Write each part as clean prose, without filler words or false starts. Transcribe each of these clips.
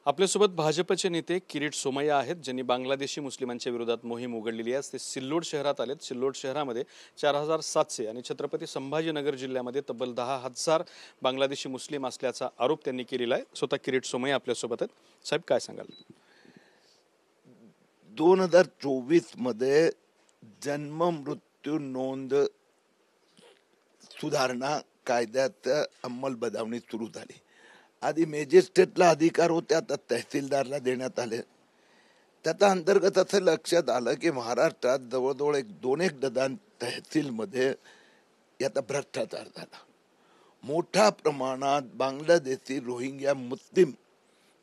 आपल्यासोबत भाजपचे नेते किरीट सोमय्या आहेत, ज्यांनी बांगलादेशी मुस्लिमांच्या विरोधात मोहीम उघडलेली आहे। ते सिल्लोड शहरात आलेत। सिल्लोड शहरामध्ये 4700 आणि छत्रपती संभाजीनगर जिल्ह्यामध्ये तब्बल 10,000 बांगलादेशी मुस्लिम असल्याचा आरोप त्यांनी केलेला आहे। स्वतः किरीट सोमय्या आपल्यासोबत आहेत। साहेब, काय सांगाल? 2024 मध्ये जन्म मृत्यू नोंद सुधारणा कायद्यात अंमलबजावणी सुरू झाली। आधी मॅजिस्ट्रेटला अधिकार होते, आता तहसीलदारला देण्यात आले। त्याच्या अंतर्गत असं लक्षात आलं की महाराष्ट्रात जवळजवळ 2-1 डझन तहसीलमध्ये याचा भ्रष्टाचार झाला। मोठ्या प्रमाणात बांगलादेशी रोहिंग्या मुस्लिम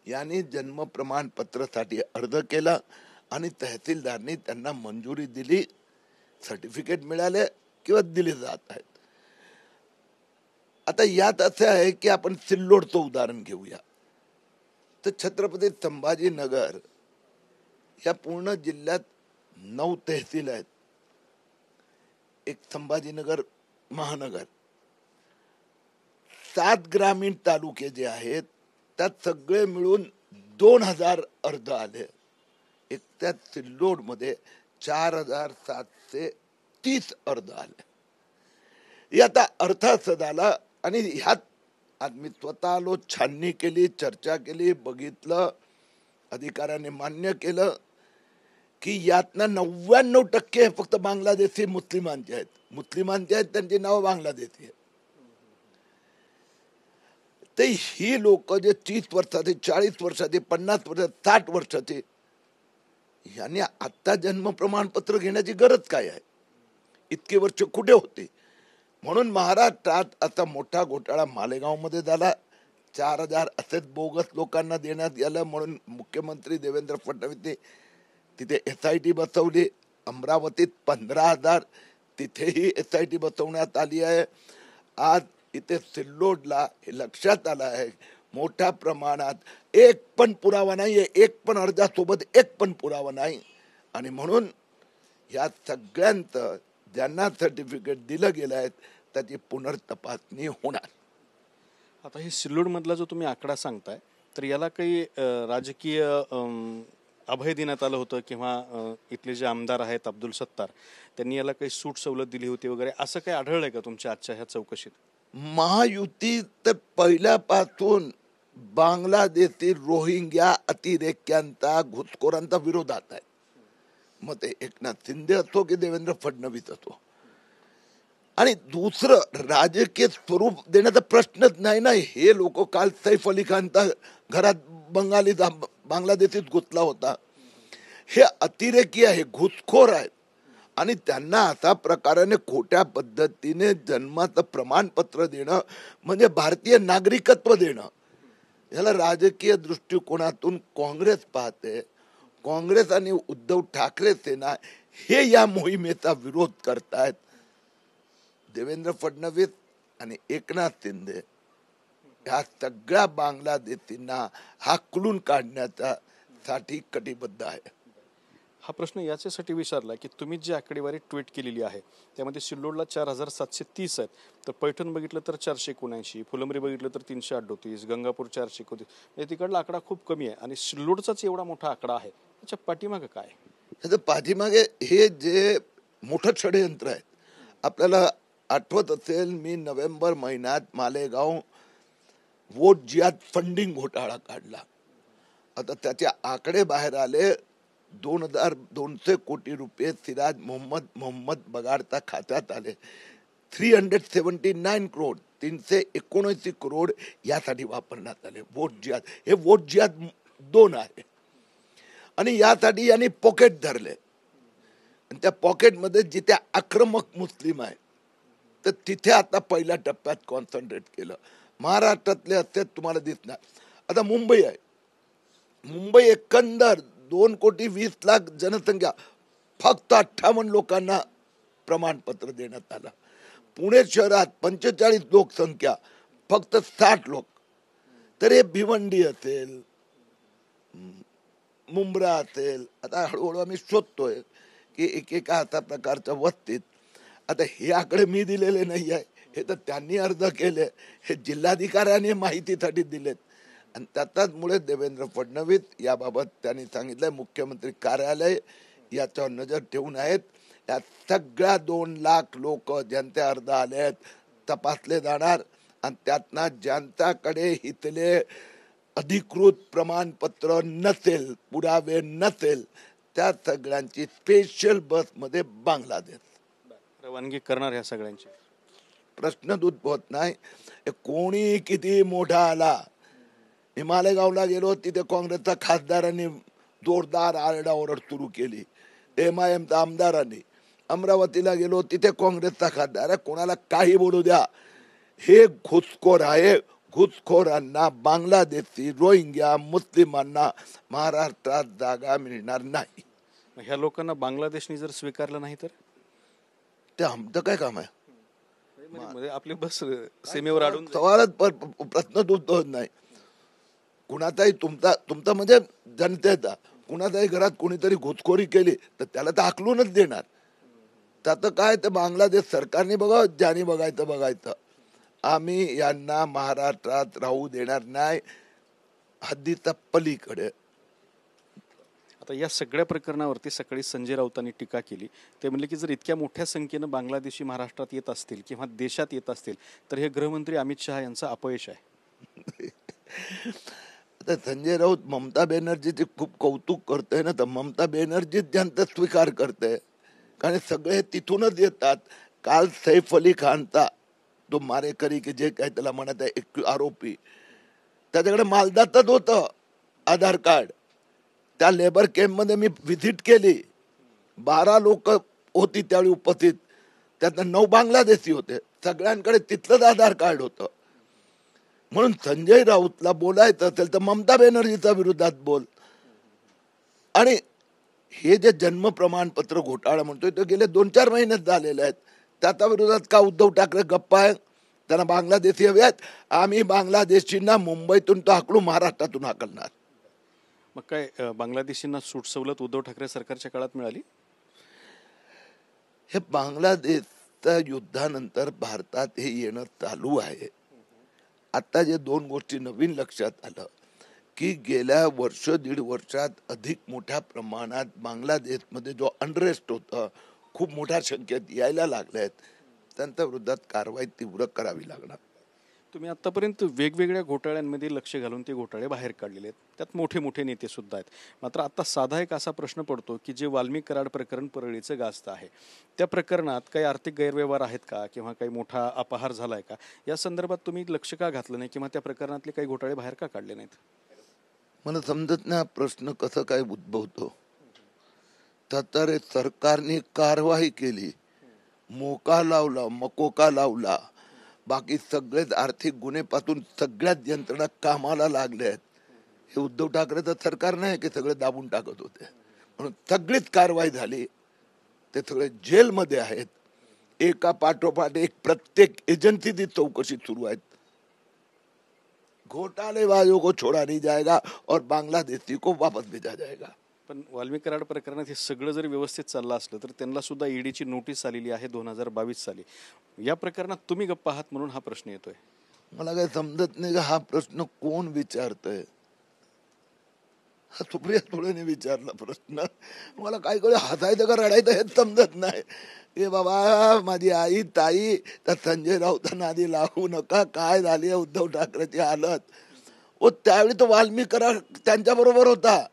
यांनी जन्म प्रमाणपत्रासाठी अर्ज केला आणि तहसीलदारने त्यांना मंजुरी दिली, सर्टिफिकेट मिळाले किंवा दिले जात आहेत। आता यात असं आहे की आपण सिल्लोडचं उदाहरण घेऊया। तर छत्रपती संभाजीनगर या पूर्ण जिल्ह्यात 9 तहसील आहेत, एक संभाजीनगर महानगर, 7 ग्रामीण तालुके जे आहेत त्यात सगळे मिळून 2000 अर्ज आले। एक त्यात सिल्लोड मध्ये 4730 अर्ज आले। याचा अर्थ असा झाला आणि ह्यात आम्ही स्वतः आलो, छाननी केली, चर्चा केली, बघितलं, अधिकाऱ्याने मान्य केलं की यातनं 99% फक्त बांगलादेशी मुस्लिमांचे आहेत। मुस्लिमांचे आहेत, त्यांची नाव बांगलादेशी आहेत। तर ही लोक जे 30 वर्षाचे, 40 वर्षाचे, 50 वर्षाचे, 60 वर्षाचे, यांनी आता जन्म प्रमाणपत्र घेण्याची गरज काय आहे? इतके वर्ष कुठे होते? म्हणून महाराष्ट्रात आता मोठा घोटाळा मालेगाव मध्ये झाला। 4000 असेच बोगस लोकांना देण्यात गेलं म्हणून मुख्यमंत्री देवेंद्र फडणवीस तिथे SIT बसवली। अमरावतीत 15,000 तिथेही SIT बसवण्यात आली आहे। आज इथे सिल्लोडला हे लक्षात आलं आहे मोठ्या प्रमाणात एक पण पुरावा नाहीये, एक पण अर्जासोबत एक पण पुरावा नाही, आणि म्हणून या सगळ्यांचं ज्यांना सर्टिफिकेट दिलं गेलं आहे त्याची पुनर्तपासणी होणार। आता हे सिल्लोड मधला जो तुम्ही आकडा सांगताय, तर याला काही राजकीय अभय देण्यात आलं होतं किंवा इथले जे आमदार आहेत अब्दुल सत्तार, त्यांनी याला काही सूट सवलत दिली होती वगैरे, असं काही आढळलंय का तुमच्या आजच्या ह्या चौकशीत? महायुती तर पहिल्यापासून बांगलादेशी रोहिंग्या अतिरेक्यांचा, घुसखोरांचा विरोधात आहे। मग ते एकनाथ शिंदे असो की देवेंद्र फडणवीस असो। आणि दुसरं, राजकीय स्वरूप देण्याचा प्रश्नच नाही ना। हे लोक काल सैफ अली खानच्या घरात बांगलादेशीत घुसला होता। हे अतिरेकी आहे, घुसखोर आहेत, आणि त्यांना अशा प्रकाराने खोट्या पद्धतीने जन्माचं प्रमाणपत्र देणं म्हणजे भारतीय नागरिकत्व देणं। याला राजकीय दृष्टिकोनातून काँग्रेस पाहते। काँग्रेस आणि उद्धव ठाकरे सेना हे या मोहिमेचा विरोध करतायत। देवेंद्र फडणवीस आणि एकनाथ शिंदे ह्या सगळ्या बांगलादेशींना हाकलून काढण्याचा साठी कटिबद्ध आहे। हा प्रश्न याच्यासाठी विचारला की तुम्ही जी आकडेवारी ट्विट केलेली आहे त्यामध्ये सिल्लोडला 4730 आहेत, तर पैठण बघितलं तर 479, फुलंब्री बघितलं तर 338, गंगापूर 431, म्हणजे तिकडला आकडा खूप कमी आहे आणि सिल्लोडचाच एवढा मोठा आकडा आहे। त्याच्या पाठीमागे काय? त्याच्या पाठीमागे हे जे मोठं षडयंत्र आहे। आपल्याला आठवत असेल, मी नोव्हेंबर महिन्यात मालेगाव वोट जिहाद फंडिंग घोटाळा काढला। आता त्याचे आकडे बाहेर आले। 2200 कोटी रुपये सिराज मोहम्मद बगाडच्या खात्यात आले। 379 करोड 379 करोड यासाठी वापरण्यात आले। वोट जिहाद, हे वोट जिहाद 2 आहे, आणि यासाठी यांनी पॉकेट धरले, आणि त्या पॉकेटमध्ये जिथे आक्रमक मुस्लिम आहे तर तिथे आता पहिल्या टप्प्यात कॉन्सन्ट्रेट केलं। महाराष्ट्रातले असते तुम्हाला दिसणार। आता मुंबई आहे, मुंबई एकंदर 2,20,00,000 जनसंख्या, फक्त 58 लोकांना प्रमाणपत्र देण्यात आलं। पुणे शहरात 45 लोकसंख्या, फक्त 60 लोक। तर हे भिवंडी असेल, मुंब्रा असेल, आता हळूहळू आम्ही शोधतोय की एकेका अशा प्रकारच्या वस्तीत। आता हे आकडे मी दिलेले नाही आहे, हे तर त्यांनी अर्ज केले, हे जिल्हाधिकाऱ्यांनी माहितीसाठी दिलेत, आणि त्याच्याचमुळे देवेंद्र फडणवीस याबाबत त्यांनी सांगितलंय मुख्यमंत्री कार्यालय याच्यावर नजर ठेवून आहेत. या सगळ्या 2 लाख लोक ज्यांचे अर्ज आले आहेत तपासले जाणार आणि त्यातनं ज्यांच्याकडे इथले अधिकृत प्रमाणपत्र नसेल, पुरावे नसेल, त्या सगळ्यांची स्पेशल बसमध्ये बांगलादेश रवानगी करणार ह्या सगळ्यांची. प्रश्नच उद्भवत नाही. कोणी किती मोठा आला, हिमालय गावला गेलो तिथे काँग्रेसच्या खासदारांनी जोरदार आरडाओरड सुरू केली, MIMच्या आमदारांनी. अमरावतीला गेलो तिथे काँग्रेसचा खासदार, कोणाला काही बोलू द्या, हे घुसखोर आहे. घुसखोरांना, बांगलादेशी, रोहिंग्या, मुस्लिमांना महाराष्ट्रात जागा मिळणार नाही. ह्या लोकांना बांगलादेशनी जर स्वीकारलं नाही तर ते आमचं काय काम आहे? म्हणजे आपली बस सीमेवर अडून सवालच प्रश्नच उद्भवत नाही. कुणाचाही तुमचा म्हणजे जनतेचा कुणाच्याही घरात कोणीतरी घुसखोरी केली तर त्याला तर हाकलूनच देणार. त्याचं काय, ते बांगलादेश सरकारने बघा, ज्याने बघायचं. आम्ही यांना महाराष्ट्रात राहू देणार नाही, हद्दीच्या पलीकडे. आता या सगळ्या प्रकरणावरती सकाळी संजय राऊतांनी टीका केली. ते म्हणले की जर इतक्या मोठ्या संख्येनं बांगलादेशी महाराष्ट्रात येत असतील किंवा देशात येत असतील तर हे गृहमंत्री अमित शहा यांचं अपयश आहे. आता संजय राऊत ममता बॅनर्जीचे खूप कौतुक करतोय ना, तर ममता बॅनर्जी त्यांचा स्वीकार करते, कारण सगळे तिथूनच येतात. काल सैफ अली खानचा तो मारेकरी की जे काय त्याला म्हणत आहे, एक आरोपी, त्याच्याकडे मालदातच होतं आधार कार्ड. त्या लेबर कॅम्प मध्ये मी व्हिजिट केली, 12 लोक होती त्यावेळी उपस्थित, त्यातनं 9 बांगलादेशी होते. सगळ्यांकडे तिथलंच आधार कार्ड होतं. म्हणून संजय राऊतला बोलायचं असेल तर ममता बॅनर्जीच्या विरोधात बोल. आणि हे जे जन्म प्रमाणपत्र घोटाळा म्हणतोय तो गेले 2-4 महिन्यात झालेले आहेत. त्याच्या विरोधात का उद्धव ठाकरे गप्पा आहे? त्यांना बांगलादेशी हवे आहेत. आम्ही बांगलादेशींना मुंबईतून तो हाकलू, महाराष्ट्रातून हाकलणार. मग काय बांगलादेशींना सूट सवलत उद्धव ठाकरे सरकारच्या काळात मिळाली? हे बांगलादेशच्या युद्धानंतर भारतात हे येणं चालू आहे. आता जे 2 गोष्टी नवीन लक्षात आलं की गेल्या 1-1.5 वर्षात अधिक मोठ्या प्रमाणात बांगलादेशमध्ये जो अनरेस्ट होता, खूप मोठ्या संख्येत यायला लागल्यात, त्यांच्या विरोधात कारवाई तीव्र करावी लागणार. तुम्ही आतापर्यंत वेगवेगळ्या घोटाळ्यांमध्ये लक्ष घालून ते घोटाळे बाहेर काढलेले आहेत, त्यात मोठे मोठे नेते सुद्धा आहेत. मात्र आता साधा एक असा प्रश्न पडतो की जे वाल्मिक कराड प्रकरण परळीचं गाजतं आहे, त्या प्रकरणात काही आर्थिक गैरव्यवहार आहेत का किंवा काही मोठा अपहार झालाय का, या संदर्भात तुम्ही लक्ष का घातलं नाही किंवा त्या प्रकरणातले काही घोटाळे बाहेर का काढले नाहीत? मला समजत नाही प्रश्न कसं काय उद्भवतो. तर सरकारने कारवाई केली, मोका लावला, मकोका लावला, बाकी सगळेच आर्थिक गुन्हेपासून सगळ्याच यंत्रणा कामाला लागल्या आहेत. हे उद्धव ठाकरेचं सरकार नाही की सगळे दाबून टाकत होते. म्हणून सगळीच कारवाई झाली, ते सगळे जेलमध्ये आहेत. एका पाठोपाठ एक प्रत्येक एजन्सीची चौकशी सुरू आहे. घोटालेबाजों को छोड़ा नहीं जाएगा और बांग्लादेशी को वापस भेजा जाएगा. पण वाल्मिक कराड प्रकरणात हे सगळं जर व्यवस्थित चाललं असलं तर त्यांना सुद्धा ईडीची नोटीस आलेली आहे 2022 साली. या प्रकरणात तुम्ही गप्प आहात म्हणून हा प्रश्न येतोय. मला काही समजत नाही का हा प्रश्न कोण विचारतोय? हा सुप्रिया सुळेने विचारला प्रश्न. मला काय कळलं, हसायचं का रडायचं हेच समजत नाही. ए बाबा, माझी आई ताई, तर संजय राऊतांना आधी लागू नका. काय झाली उद्धव ठाकरेची हालत. ओ त्यावेळी तो वाल्मिक कराड त्यांच्या बरोबर होता.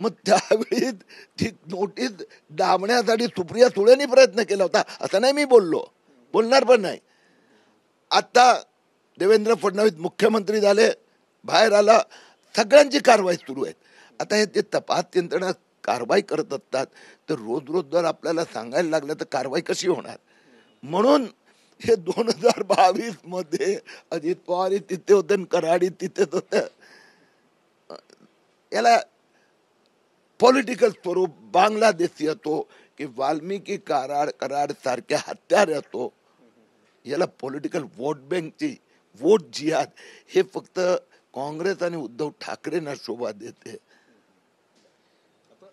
मग त्यावेळी ती नोटीस दाबण्यासाठी सुप्रिया सुळेंनी प्रयत्न केला होता, असं नाही मी बोलणार पण नाही. आता देवेंद्र फडणवीस मुख्यमंत्री झाले, बाहेर आला, सगळ्यांची कारवाई सुरू आहे. आता हे ते तपास यंत्रणा कारवाई करत असतात, तर रोज जर आपल्याला सांगायला लागलं तर कारवाई कशी होणार? म्हणून हे 2022 मध्ये अजित पवार तिथे होते आणि कराडी तिथेच होते. याला पॉलिटिकल स्वरूप बांगलादेशी असो की वाल्मिकी कराड सारख्या हत्यारे असो, याला पॉलिटिकल वोट बँकची वोट जिहाद हे फक्त काँग्रेस आणि उद्धव ठाकरेंना शोभा देते.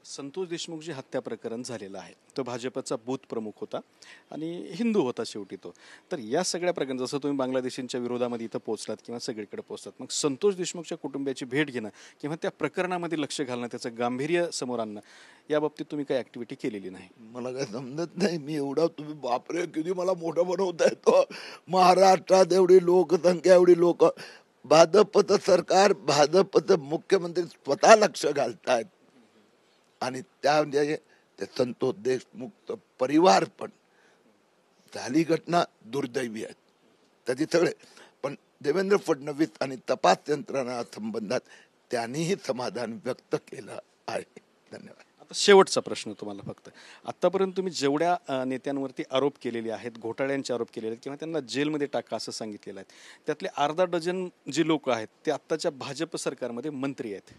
संतोष देशमुख जे हत्या प्रकरण झालेलं आहे तो भाजपचा बूथ प्रमुख होता आणि हिंदू होता शेवटी तो. तर या सगळ्या प्रकरण जसं तुम्ही बांगलादेशींच्या विरोधामध्ये इथं पोहोचलात किंवा सगळीकडे पोहोचलात, मग संतोष देशमुखच्या कुटुंबियाची भेट घेणं किंवा त्या प्रकरणामध्ये लक्ष घालणं, त्याचं गांभीर्य समोर आणणं, या बाबतीत तुम्ही काही ऍक्टिव्हिटी केलेली नाही? मला काय समजत नाही. मी एवढा, तुम्ही बापरे किती मला मोठं बनवताय. तो महाराष्ट्रात एवढी लोकसंख्या, एवढी लोक, भाजपचं सरकार, भाजपचं मुख्यमंत्री स्वतः लक्ष घालतायत आणि त्या म्हणजे ते संतोष देशमुखचं परिवार पण, झाली घटना दुर्दैवी आहे त्याची सगळे, पण देवेंद्र फडणवीस आणि तपास यंत्रणा संबंधात त्यांनीही समाधान व्यक्त केलं आहे. धन्यवाद. आता शेवटचा प्रश्न तुम्हाला फक्त, आतापर्यंत तुम्ही जेवढ्या नेत्यांवरती आरोप केलेले आहेत, घोटाळ्यांचे आरोप केलेले आहेत किंवा त्यांना जेलमध्ये टाका असं सांगितलेलं आहे, त्यातले अर्धा डझन जी लोक आहेत ते आत्ताच्या भाजप सरकारमध्ये मंत्री आहेत.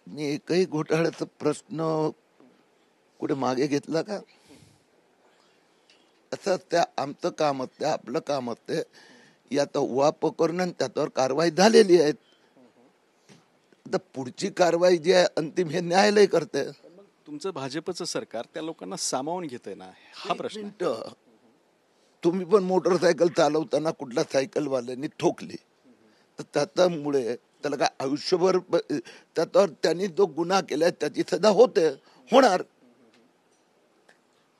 मी एकही घोटाळ्याचा प्रश्न कुठे मागे घेतला का? असं त्या आमचं काम असते, आपलं काम असते, यात उहापोह करून आणि त्याच्यावर कारवाई झालेली आहे. आता पुढची कारवाई जी आहे अंतिम हे न्यायालय करते. तुमचं भाजपचं सरकार त्या लोकांना सामावून घेतंय ना, हा प्रश्न आहे. तुम्ही पण मोटरसायकल चालवताना कुठल्या सायकलवाल्यांनी ठोकली तर त्याच्यामुळे त्याला काय आयुष्यभर त्याच्यावर त्यांनी जो गुन्हा केलाय त्याची सजा होणार.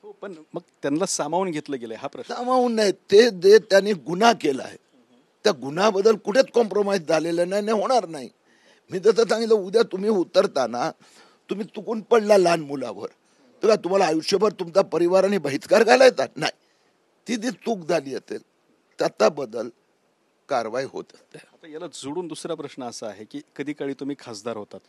हो, पण मग त्यांना सामावून घेतलं गेलंय हा प्रश्न. सामावून नाही, ते जे त्यांनी गुन्हा केलाय त्या गुन्ह्याबद्दल कुठेच कॉम्प्रोमाइज झालेलं नाही, होणार नाही. मी जसं सांगितलं, उद्या तुम्ही उतरताना तुम्ही चुकून पडला लहान मुलावर तर तुम्हाला आयुष्यभर तुमचा परिवाराने बहिष्कार घालायचा नाही. ती जी चूक झाली असेल त्याचा बदल कारवाई होत असते. आता याला जोडून दुसरा प्रश्न असा आहे की कधी काळी तुम्ही खासदार होतात,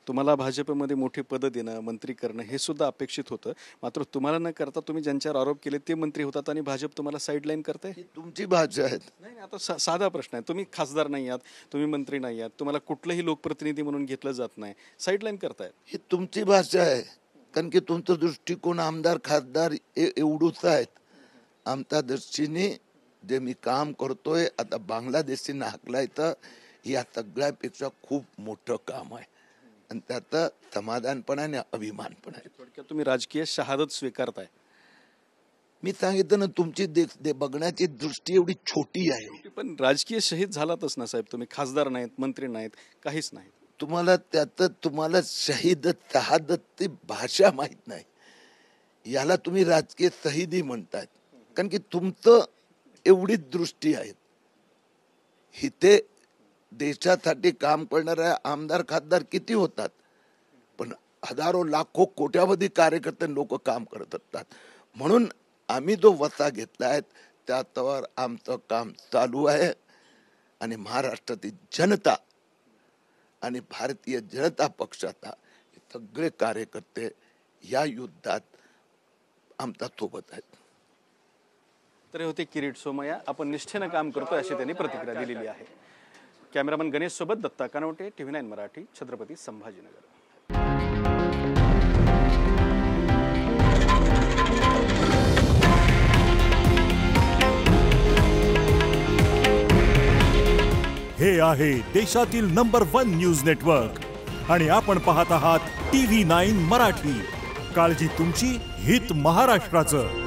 तुम्हाला भाजपमध्ये मोठी पदं देणं, मंत्री करणं हे सुद्धा अपेक्षित होतं, मात्र तुम्हाला न करता तुम्ही ज्यांच्यावर आरोप केले ते मंत्री होतात आणि भाजप तुम्हाला साईडलाईन करते. तुमची भाषा आहे. नाही, आता साधा प्रश्न आहे, तुम्ही खासदार नाही आहात, तुम्ही मंत्री नाही आहात, तुम्हाला कुठलंही लोकप्रतिनिधी म्हणून घेतलं जात नाही, साईडलाईन करतायत. ही तुमची भाषा आहे, कारण की तुमचं दृष्टिकोन आमदार खासदार एवढूच आहेत. आमच्या दृष्टीने जे मी काम करतोय आता बांगलादेशींना हाकलायचं, या सगळ्यापेक्षा खूप मोठं काम आहे आणि त्याचं समाधान पण आहे आणि अभिमान पण आहे. थोडक्यात तुम्ही राजकीय शहादत स्वीकारताय. मी सांगितलं ना, तुमची बघण्याची दृष्टी एवढी छोटी आहे. पण राजकीय शहीद झालातच ना साहेब, तुम्ही खासदार नाहीत, मंत्री नाहीत, काहीच नाही. तुम्हाला शहीद शहादत भाषा माहित नाही, याला तुम्ही राजकीय शहीदी म्हणतायत. कारण की तुमचं एवढीच दृष्टी आहे. इथे देशासाठी काम करणारे आमदार खासदार किती होतात, पण हजारो लाखो कोट्यावधी कार्यकर्ते लोक काम करत असतात. म्हणून आम्ही जो वसा घेतला आहे त्यावर आमचं काम चालू आहे आणि महाराष्ट्रातील जनता आणि भारतीय जनता पक्षाचा सगळे कार्यकर्ते या युद्धात आमच्या सोबत आहेत. तर हे होते किरीट सोमय्या. आपण निष्ठेनं काम करतोय अशी त्यांनी प्रतिक्रिया दिलेली आहे. कॅमेरामन गणेश सोबत दत्ता कानवटे, TV9 मराठी, छत्रपती संभाजीनगर. हे आहे देशातील नंबर 1 न्यूज नेटवर्क आणि आपण पाहत आहात TV9 मराठी. काळजी तुमची, हित महाराष्ट्राचं.